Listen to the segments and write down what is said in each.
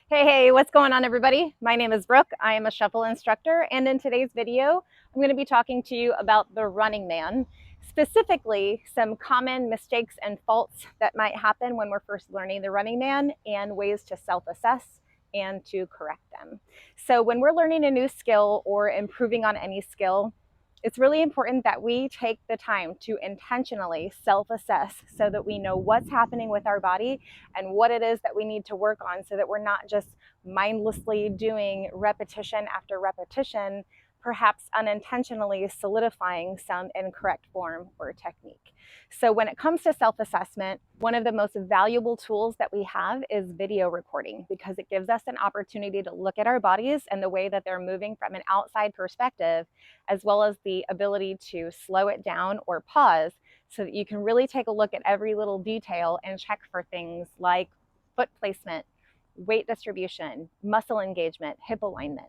Hey, what's going on, everybody? My name is Brooke. I am a shuffle instructor, and in today's video, I'm going to be talking to you about the running man, specifically some common mistakes and faults that might happen when we're first learning the running man and ways to self-assess and to correct them. So when we're learning a new skill or improving on any skill, it's really important that we take the time to intentionally self-assess so that we know what's happening with our body and what it is that we need to work on so that we're not just mindlessly doing repetition after repetition, perhaps unintentionally solidifying some incorrect form or technique. So when it comes to self-assessment, one of the most valuable tools that we have is video recording, because it gives us an opportunity to look at our bodies and the way that they're moving from an outside perspective, as well as the ability to slow it down or pause so that you can really take a look at every little detail and check for things like foot placement, weight distribution, muscle engagement, hip alignment.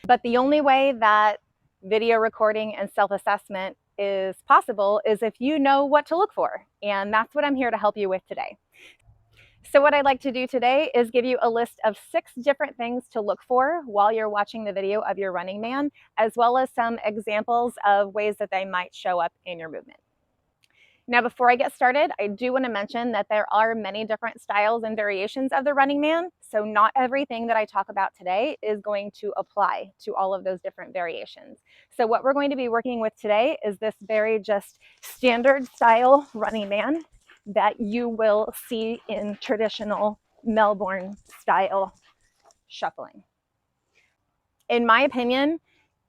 But the only way that video recording and self-assessment is possible is if you know what to look for. And that's what I'm here to help you with today. So what I'd like to do today is give you a list of 6 different things to look for while you're watching the video of your running man, as well as some examples of ways that they might show up in your movement. Now, before I get started, I do want to mention that there are many different styles and variations of the running man, so not everything that I talk about today is going to apply to all of those different variations. So what we're going to be working with today is this very just standard style running man that you will see in traditional Melbourne style shuffling. In my opinion,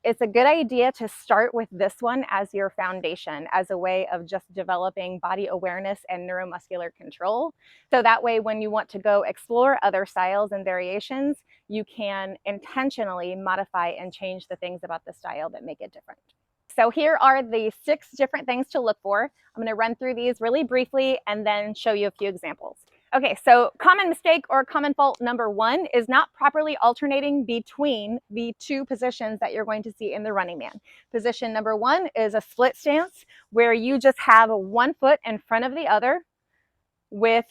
it's a good idea to start with this one as your foundation, as a way of just developing body awareness and neuromuscular control. So that way, when you want to go explore other styles and variations, you can intentionally modify and change the things about the style that make it different. So here are the 6 different things to look for. I'm going to run through these really briefly and then show you a few examples. Okay, so common mistake or common fault number 1 is not properly alternating between the 2 positions that you're going to see in the running man. Position number 1 is a split stance, where you just have one foot in front of the other with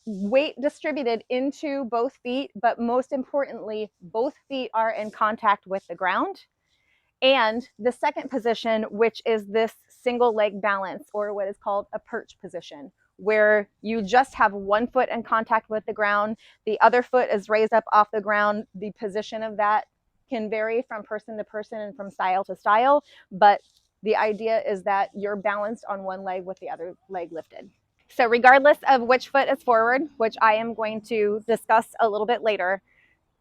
weight distributed into both feet, but most importantly, both feet are in contact with the ground. And the second position, which is this single leg balance, or what is called a perch position, where you just have one foot in contact with the ground, the other foot is raised up off the ground. The position of that can vary from person to person and from style to style, but the idea is that you're balanced on one leg with the other leg lifted. So regardless of which foot is forward, which I am going to discuss a little bit later,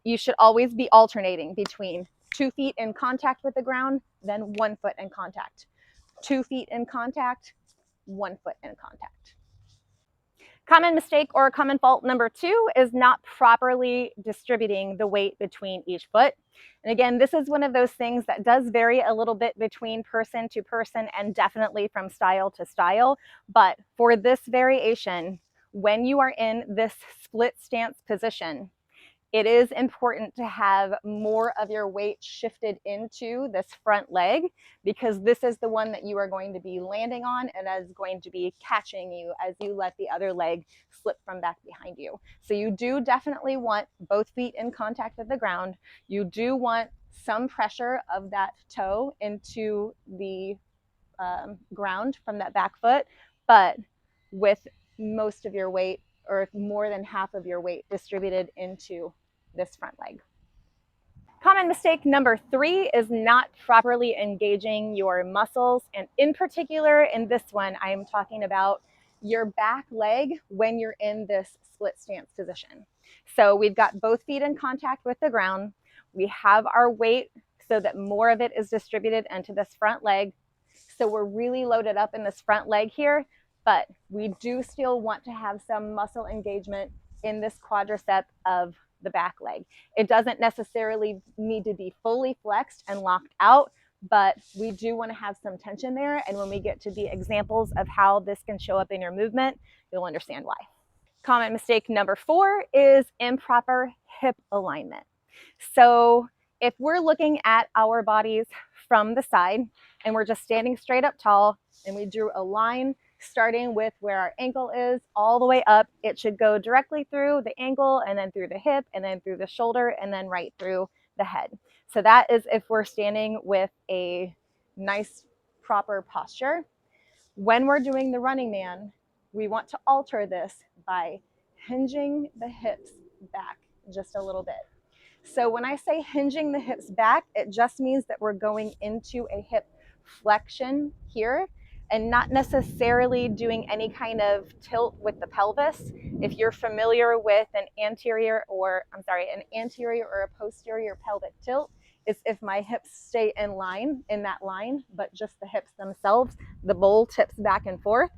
you should always be alternating between 2 feet in contact with the ground, then 1 foot in contact. 2 feet in contact, 1 foot in contact. Common mistake or common fault number 2 is not properly distributing the weight between each foot. And again, this is one of those things that does vary a little bit between person to person and definitely from style to style. But for this variation, when you are in this split stance position, it is important to have more of your weight shifted into this front leg, because this is the one that you are going to be landing on and is going to be catching you as you let the other leg slip from back behind you. So you do definitely want both feet in contact with the ground. You do want some pressure of that toe into the ground from that back foot, but with most of your weight, or more than half of your weight, distributed into this front leg. Common mistake number 3 is not properly engaging your muscles, and in particular in this one, I am talking about your back leg when you're in this split stance position. So we've got both feet in contact with the ground. We have our weight so that more of it is distributed into this front leg. So we're really loaded up in this front leg here, but we do still want to have some muscle engagement in this quadricep of the back leg. It doesn't necessarily need to be fully flexed and locked out, but we do want to have some tension there. And when we get to the examples of how this can show up in your movement, you'll understand why. Common mistake number 4 is improper hip alignment. So if we're looking at our bodies from the side and we're just standing straight up tall and we drew a line starting with where our ankle is all the way up. It should go directly through the ankle and then through the hip and then through the shoulder and then right through the head. So that is if we're standing with a nice proper posture. When we're doing the running man, we want to alter this by hinging the hips back just a little bit. So when I say hinging the hips back, it just means that we're going into a hip flexion here and not necessarily doing any kind of tilt with the pelvis. If you're familiar with an anterior or a posterior pelvic tilt, it's if my hips stay in line, in that line, but just the hips themselves, the bowl tips back and forth.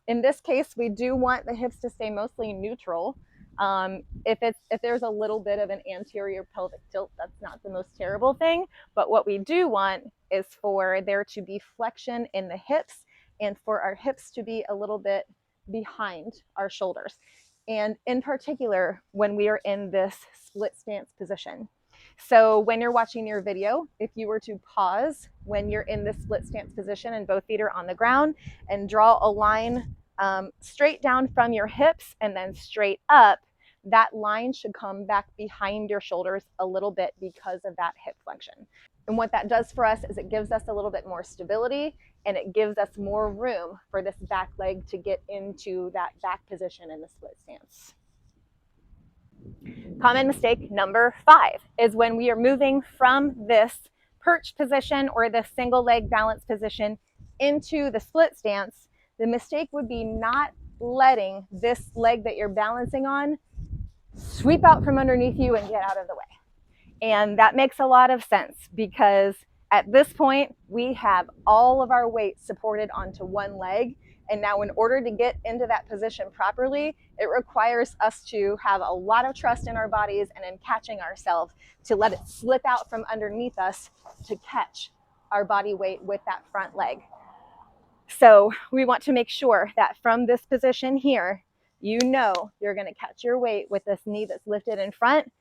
In this case, we do want the hips to stay mostly neutral. If there's a little bit of an anterior pelvic tilt, that's not the most terrible thing. But what we do want is for there to be flexion in the hips and for our hips to be a little bit behind our shoulders. And in particular, when we are in this split stance position. So when you're watching your video, if you were to pause when you're in this split stance position and both feet are on the ground and draw a line straight down from your hips and then straight up, that line should come back behind your shoulders a little bit because of that hip flexion. And what that does for us is it gives us a little bit more stability and it gives us more room for this back leg to get into that back position in the split stance. Common mistake number 5 is when we are moving from this perch position or the single leg balance position into the split stance. The mistake would be not letting this leg that you're balancing on sweep out from underneath you and get out of the way. And that makes a lot of sense because at this point, we have all of our weight supported onto one leg. And now in order to get into that position properly, it requires us to have a lot of trust in our bodies and in catching ourselves to let it slip out from underneath us to catch our body weight with that front leg. So we want to make sure that from this position here, you know you're going to catch your weight with this knee that's lifted in front.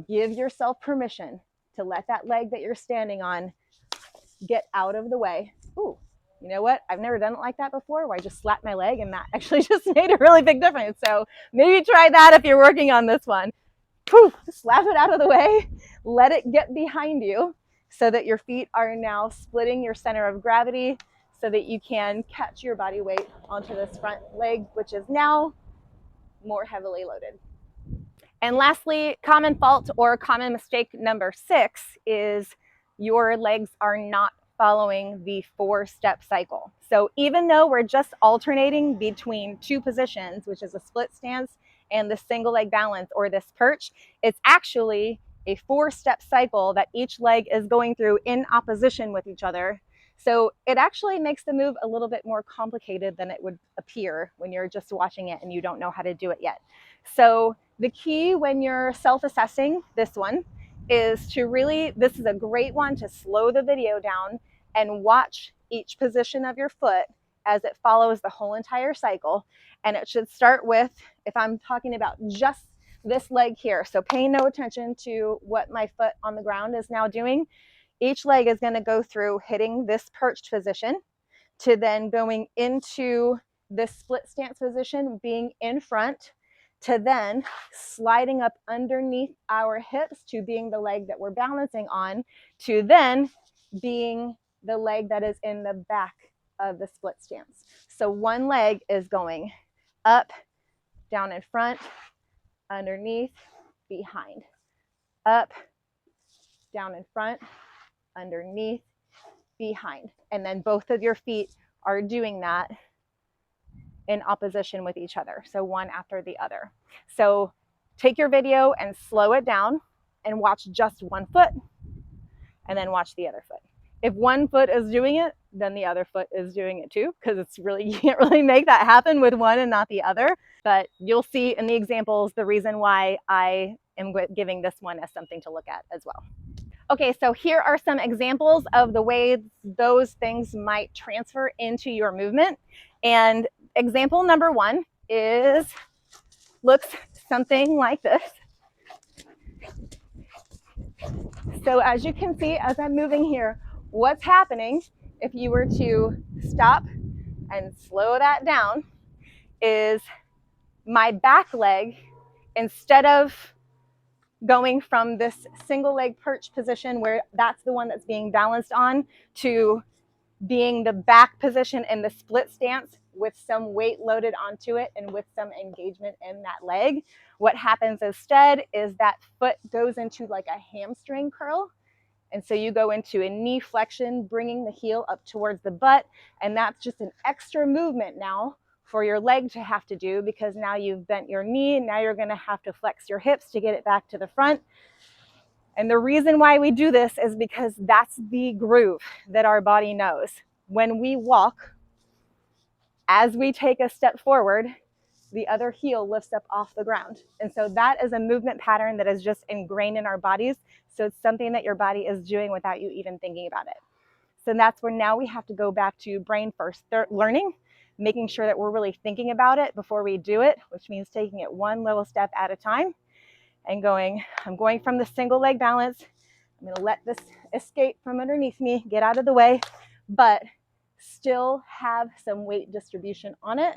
Give yourself permission to let that leg that you're standing on get out of the way. Ooh, you know what? I've never done it like that before, where I just slapped my leg and that actually just made a really big difference. So maybe try that if you're working on this one. Whew, slap it out of the way. Let it get behind you so that your feet are now splitting your center of gravity so that you can catch your body weight onto this front leg, which is now more heavily loaded. And lastly, common fault or common mistake number 6 is your legs are not following the 4-step cycle. So even though we're just alternating between 2 positions, which is a split stance and the single leg balance or this perch, it's actually a 4-step cycle that each leg is going through in opposition with each other. So it actually makes the move a little bit more complicated than it would appear when you're just watching it and you don't know how to do it yet. So the key when you're self-assessing this one is to really, this is a great one to slow the video down and watch each position of your foot as it follows the whole entire cycle. And it should start with, if I'm talking about just this leg here, so paying no attention to what my foot on the ground is now doing, each leg is going to go through hitting this perched position to then going into this split stance position, being in front, to then sliding up underneath our hips to being the leg that we're balancing on, to then being the leg that is in the back of the split stance. So one leg is going up, down in front, underneath, behind, up, down in front, underneath, behind. And then both of your feet are doing that in opposition with each other. So one after the other. So take your video and slow it down and watch just one foot and then watch the other foot. If one foot is doing it, then the other foot is doing it too, because it's really, you can't really make that happen with one and not the other. But you'll see in the examples the reason why I am giving this one as something to look at as well. Okay, so here are some examples of the ways those things might transfer into your movement. And example number 1 looks something like this. So as you can see, as I'm moving here, what's happening if you were to stop and slow that down is my back leg, instead of going from this single leg perch position where that's the one that's being balanced on, to being the back position in the split stance with some weight loaded onto it and with some engagement in that leg. What happens instead is that foot goes into like a hamstring curl. And so you go into a knee flexion, bringing the heel up towards the butt. And that's just an extra movement now for your leg to have to do, because now you've bent your knee. Now you're going to have to flex your hips to get it back to the front. And the reason why we do this is because that's the groove that our body knows. When we walk, as we take a step forward, the other heel lifts up off the ground. And so that is a movement pattern that is just ingrained in our bodies. So it's something that your body is doing without you even thinking about it. So that's where now we have to go back to brain first learning, making sure that we're really thinking about it before we do it, which means taking it one little step at a time and going, I'm going from the single leg balance. I'm going to let this escape from underneath me, get out of the way, but still have some weight distribution on it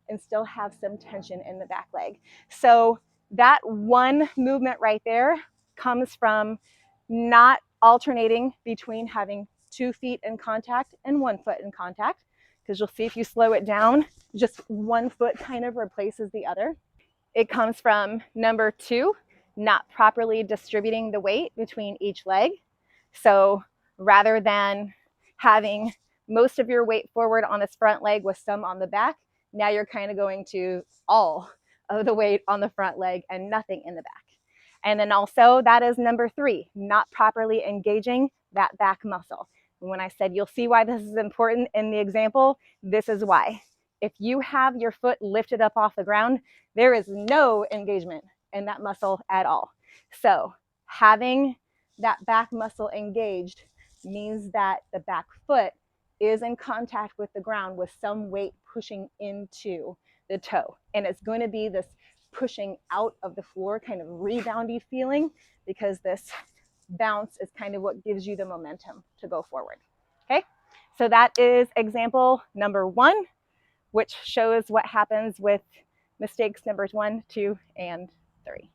and still have some tension in the back leg. So that one movement right there comes from not alternating between having 2 feet in contact and 1 foot in contact, because you'll see if you slow it down, just 1 foot kind of replaces the other. It comes from number 2, not properly distributing the weight between each leg. So rather than having most of your weight forward on this front leg with some on the back, now you're kind of going to all of the weight on the front leg and nothing in the back. And then also that is number 3, not properly engaging that back muscle. And when I said you'll see why this is important in the example, this is why. If you have your foot lifted up off the ground, there is no engagement in that muscle at all. So having that back muscle engaged means that the back foot is in contact with the ground with some weight pushing into the toe. And it's going to be this pushing out of the floor kind of reboundy feeling, because this bounce is kind of what gives you the momentum to go forward. Okay, so that is example number 1, which shows what happens with mistakes numbers 1, 2, and 3.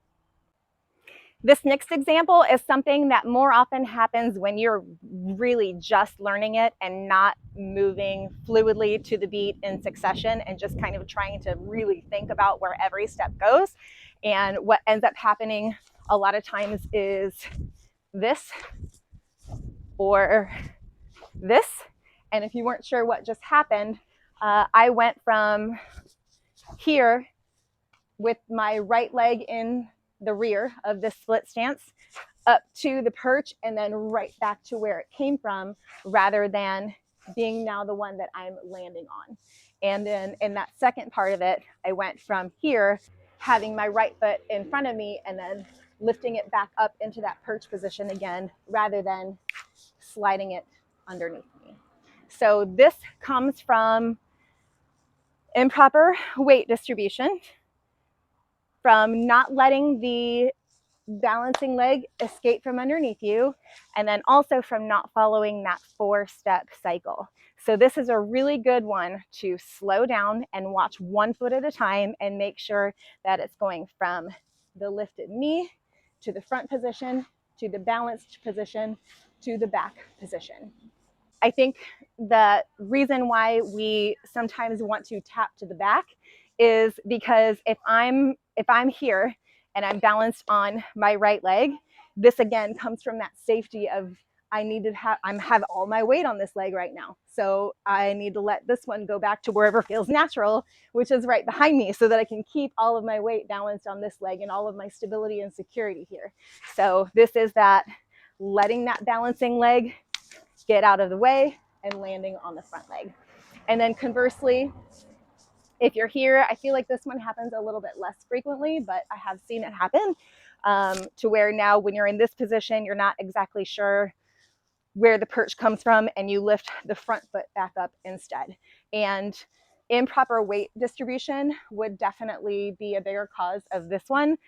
This next example is something that more often happens when you're really just learning it and not moving fluidly to the beat in succession and just kind of trying to really think about where every step goes. And what ends up happening a lot of times is this or this. And if you weren't sure what just happened, I went from here with my right leg in the rear of this split stance up to the perch and then right back to where it came from, rather than being now the one that I'm landing on. And then in that second part of it, I went from here, having my right foot in front of me and then lifting it back up into that perch position again, rather than sliding it underneath me. So this comes from improper weight distribution, from not letting the balancing leg escape from underneath you, and then also from not following that 4-step cycle. So this is a really good one to slow down and watch 1 foot at a time and make sure that it's going from the lifted knee to the front position, to the balanced position, to the back position. I think the reason why we sometimes want to tap to the back is because if I'm here and I'm balanced on my right leg, this again comes from that safety of I have all my weight on this leg right now. So I need to let this one go back to wherever feels natural, which is right behind me, so that I can keep all of my weight balanced on this leg and all of my stability and security here. So this is that letting that balancing leg get out of the way and landing on the front leg. And then conversely, if you're here, I feel like this one happens a little bit less frequently, but I have seen it happen to where now when you're in this position, you're not exactly sure where the perch comes from and you lift the front foot back up instead. And improper weight distribution would definitely be a bigger cause of this one,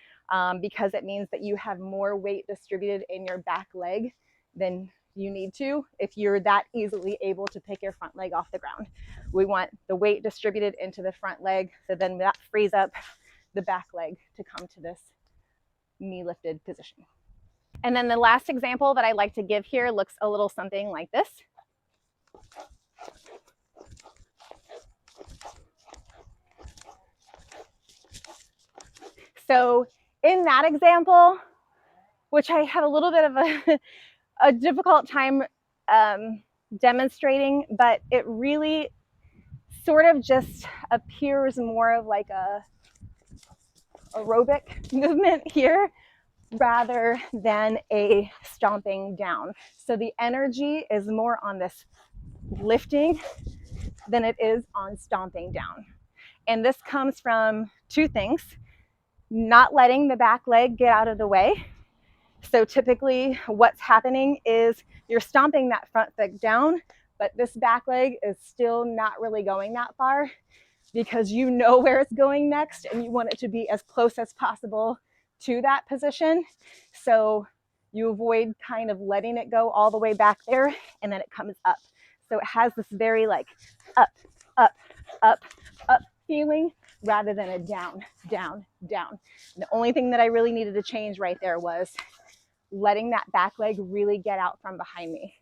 because it means that you have more weight distributed in your back leg than you need to, if you're that easily able to pick your front leg off the ground. We want the weight distributed into the front leg, so then that frees up the back leg to come to this knee lifted position. And then the last example that I like to give here looks a little something like this. So in that example, which I have a little bit of a difficult time demonstrating, but it really sort of just appears more of like a aerobic movement here rather than a stomping down. So the energy is more on this lifting than it is on stomping down. And this comes from two things: not letting the back leg get out of the way. So typically what's happening is you're stomping that front leg down, but this back leg is still not really going that far because you know where it's going next and you want it to be as close as possible to that position. So you avoid kind of letting it go all the way back there, and then it comes up. So it has this very like up, up, up, up feeling rather than a down, down, down. And the only thing that I really needed to change right there was letting that back leg really get out from behind me.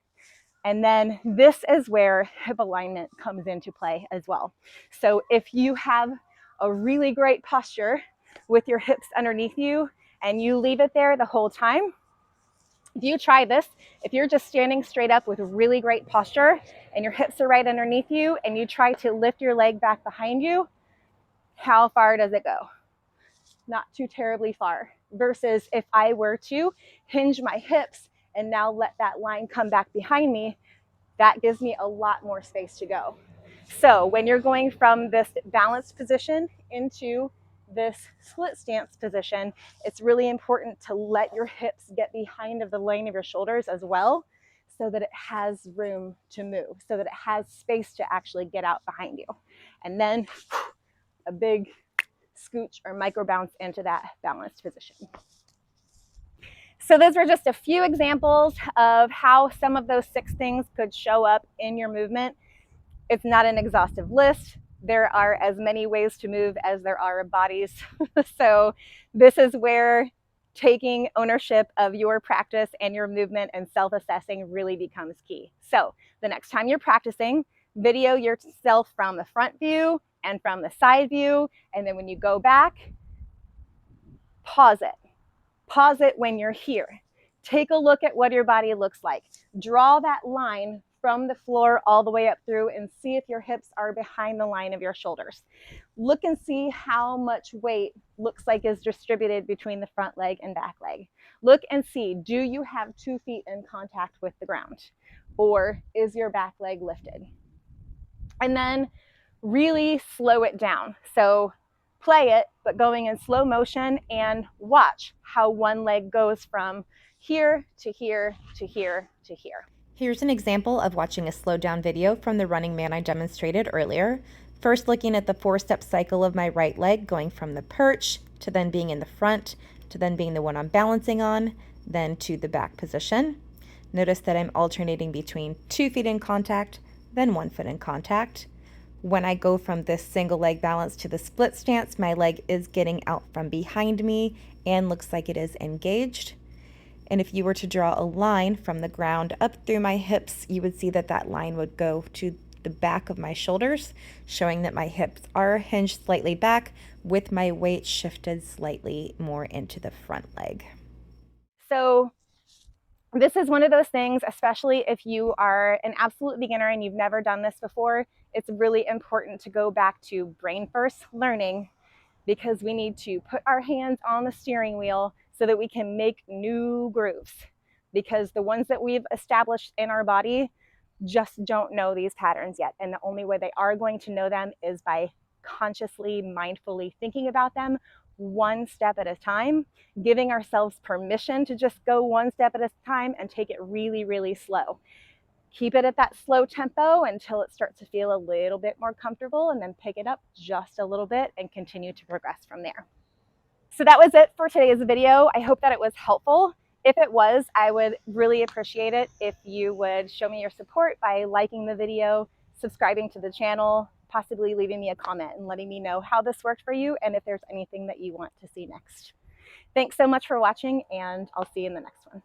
And then this is where hip alignment comes into play as well. So if you have a really great posture with your hips underneath you and you leave it there the whole time, if you try this, if you're just standing straight up with really great posture and your hips are right underneath you and you try to lift your leg back behind you, how far does it go? Not too terribly far. Versus if I were to hinge my hips and now let that line come back behind me, that gives me a lot more space to go. So when you're going from this balanced position into this split stance position, it's really important to let your hips get behind of the lane of your shoulders as well, so that it has room to move, so that it has space to actually get out behind you. And then a big scooch or micro bounce into that balanced position. So those were just a few examples of how some of those 6 things could show up in your movement. It's not an exhaustive list. There are as many ways to move as there are bodies. So this is where taking ownership of your practice and your movement and self-assessing really becomes key. So the next time you're practicing, video yourself from the front view and from the side view, and then when you go back, pause it. Pause it when you're here. Take a look at what your body looks like. Draw that line from the floor all the way up through and see if your hips are behind the line of your shoulders. Look and see how much weight looks like is distributed between the front leg and back leg. Look and see, do you have 2 feet in contact with the ground? Or is your back leg lifted? And then really slow it down. So play it, but going in slow motion, and watch how one leg goes from here to here to here to here. Here's an example of watching a slowed down video from the running man I demonstrated earlier. First, looking at the 4-step cycle of my right leg, going from the perch to then being in the front, to then being the one I'm balancing on, then to the back position. Notice that I'm alternating between 2 feet in contact, then 1 foot in contact. When I go from this single leg balance to the split stance, my leg is getting out from behind me and looks like it is engaged. And if you were to draw a line from the ground up through my hips, you would see that that line would go to the back of my shoulders, showing that my hips are hinged slightly back with my weight shifted slightly more into the front leg. So this is one of those things, especially if you are an absolute beginner and you've never done this before, it's really important to go back to brain first learning, because we need to put our hands on the steering wheel so that we can make new grooves, because the ones that we've established in our body just don't know these patterns yet. And the only way they are going to know them is by consciously, mindfully thinking about them one step at a time, giving ourselves permission to just go one step at a time and take it really, really slow. Keep it at that slow tempo until it starts to feel a little bit more comfortable, and then pick it up just a little bit and continue to progress from there. So that was it for today's video. I hope that it was helpful. If it was, I would really appreciate it if you would show me your support by liking the video, subscribing to the channel, possibly leaving me a comment and letting me know how this worked for you and if there's anything that you want to see next. Thanks so much for watching, and I'll see you in the next one.